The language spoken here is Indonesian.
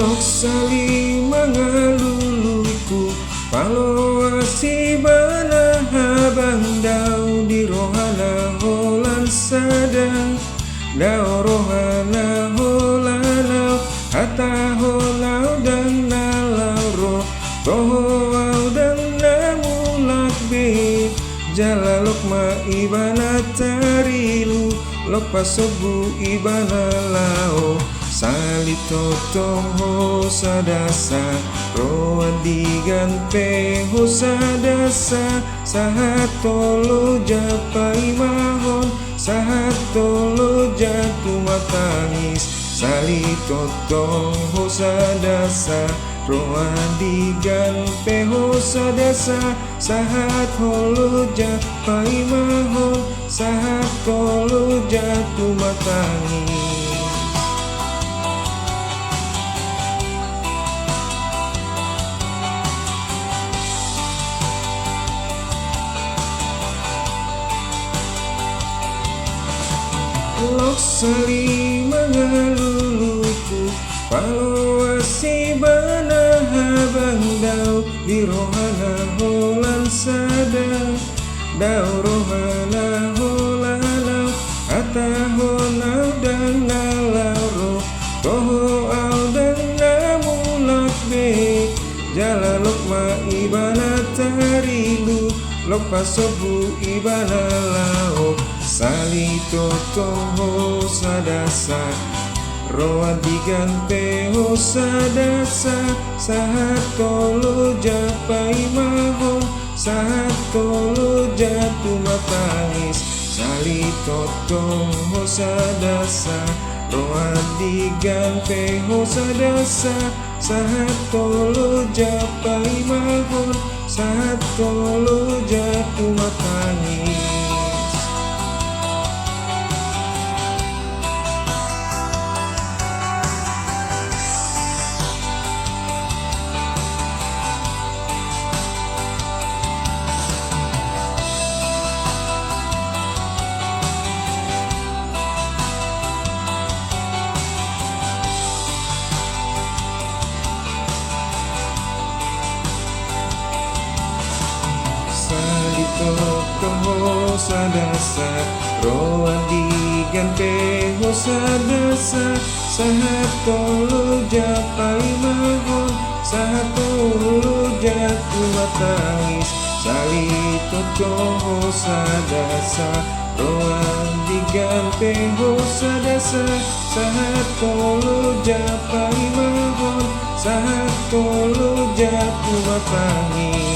Lok sali mangaluluku paloasi bana habang daw di rohana holan sadang daw rohana holanau hata holau dan nalau roh toho au dan namulak be jalalok ma ibana tarilu lok pasobu ibana lao salito toho sadasa roan digan peho sadasa sahat tolo japai mahon sahat tolo jatuh matangis salito toho sadasa roan digan peho sadasa sahat tolo japai mahon sahat tolo jatuh matangis. Lok sali mangaluluku paloasi bana habang daw di rohana holan sadang daw rohana holanau hata honau dan nalau roh toho au dan namulak be jalalok ma ibana tarilu lok pasobu ibana lao salito toho sadasa roa digan peho sadasa sahat tolo japai mahon sahat tolo jatuh matangis salito toho sadasa roa digan peho sadasa sahat tolo japai mahon sahat tolo jatuh matangis. Toho sadasa roan digan peho sadasa sahat tolo japai mahon sahat tolo jatuh matangis salito toho sadasa roan digan peho sadasa sahat tolo japai mahon sahat tolo jatuh matangis.